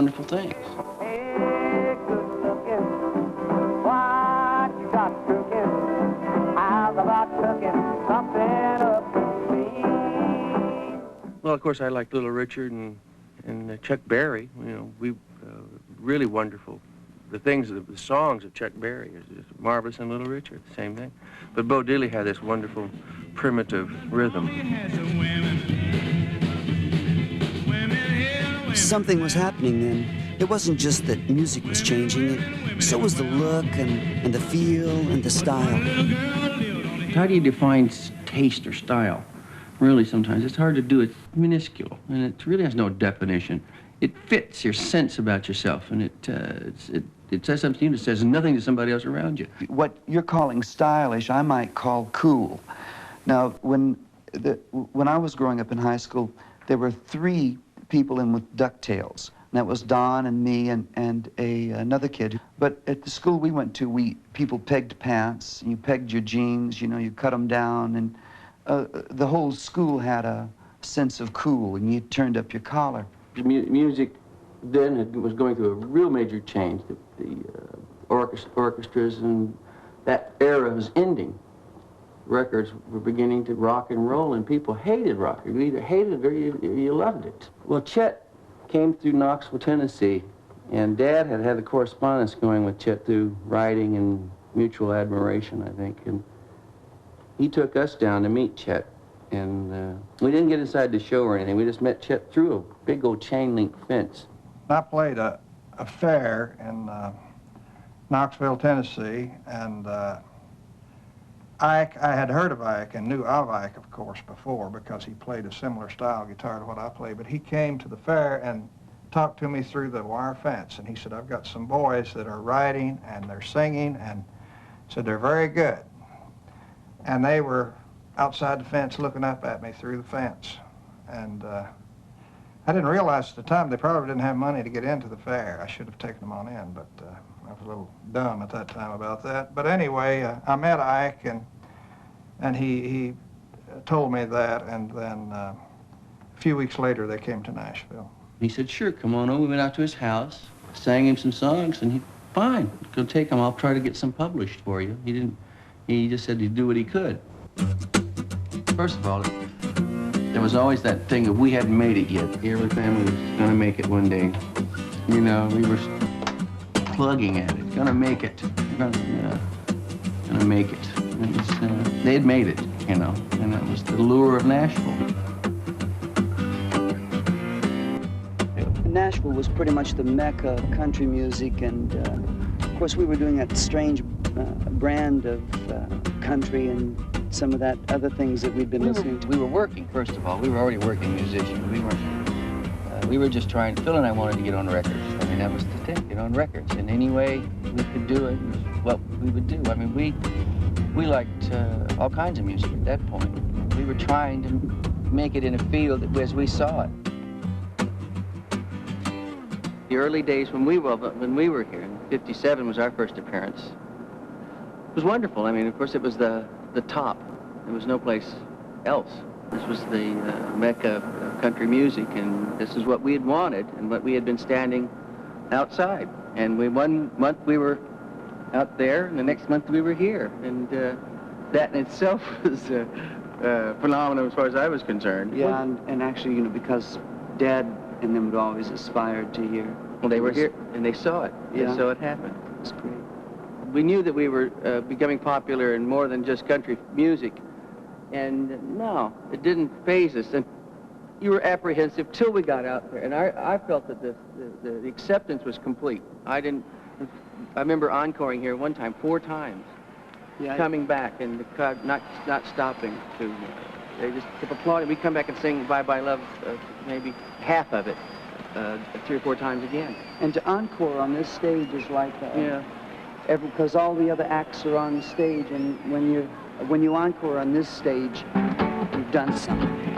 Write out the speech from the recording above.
wonderful things. Hey, good looking, what you got cooking? How's about cooking something up for me? Well, of course, I liked Little Richard and Chuck Berry. You know, we really wonderful. The songs of Chuck Berry is just marvelous, and Little Richard, same thing. But Bo Diddley had this wonderful primitive rhythm. Something was happening then. It wasn't just that music was changing, so was the look and the feel and the style. How do you define taste or style? Really, sometimes it's hard to do. It's minuscule, and it really has no definition. It fits your sense about yourself, and it says something to you that says nothing to somebody else around you. What you're calling stylish, I might call cool. Now, when I was growing up in high school, there were 3 people in with ducktails. And that was Don and me and another kid. But at the school we went to, people pegged pants. You pegged your jeans, you know, you cut them down, and the whole school had a sense of cool, and you turned up your collar. Music then was going through a real major change. The orchestras and that era was ending. Records were beginning to rock and roll, and people hated rock. You either hated it or you loved it. Well, Chet came through Knoxville, Tennessee, and Dad had had a correspondence going with Chet through writing and mutual admiration, I think. And he took us down to meet Chet. And we didn't get inside the show or anything. We just met Chet through a big old chain link fence. I played a fair in Knoxville, Tennessee, and Ike, I had heard of Ike and knew of Ike, of course, before because he played a similar style guitar to what I play. But he came to the fair and talked to me through the wire fence, and he said, I've got some boys that are writing and they're singing, and said they're very good. And they were outside the fence looking up at me through the fence. And I didn't realize at the time they probably didn't have money to get into the fair. I should have taken them on in, but I was a little dumb at that time about that. But anyway, I met Ike, and he told me that, and then a few weeks later they came to Nashville. He said, sure, come on over. We went out to his house, sang him some songs, and he, fine, go take them. I'll try to get some published for you. He just said he'd do what he could. First of all, there was always that thing of we hadn't made it yet. The Everly Family was going to make it one day. You know, we were plugging at it. Going to make it. Going to make it. It was, they had made it, you know, and that was the lure of Nashville. Nashville was pretty much the mecca of country music, and of course we were doing that strange brand of country and some of that other things that we'd been listening to. We were working, first of all. We were already working musicians. We were just trying, Phil and I wanted to get on records. I mean, that was the thing, get on records. And any way we could do it was what we would do. I mean, we liked all kinds of music at that point. We were trying to make it in a field as we saw it. The early days when we were here, in '57 was our first appearance. It was wonderful. I mean, of course, it was the top. There was no place else. This was the mecca of country music, and this is what we had wanted and what we had been standing outside. And one month we were out there, and the next month we were here. And that in itself was phenomenal as far as I was concerned. Yeah, and actually, you know, because Dad and them had always aspired to hear. Well, they were here, and they saw it. Yeah. They saw it happen. It's great. We knew that we were becoming popular in more than just country music. And no, it didn't faze us. And you were apprehensive till we got out there. And I felt that the acceptance was complete. I remember encoring here one time, 4 times, Yeah, coming back, and the crowd not stopping to, they just kept applauding. We'd come back and sing Bye Bye Love, maybe half of it, 3 or 4 times again. and to encore on this stage is like Yeah. because all the other acts are on the stage, and when you encore on this stage, you've done something.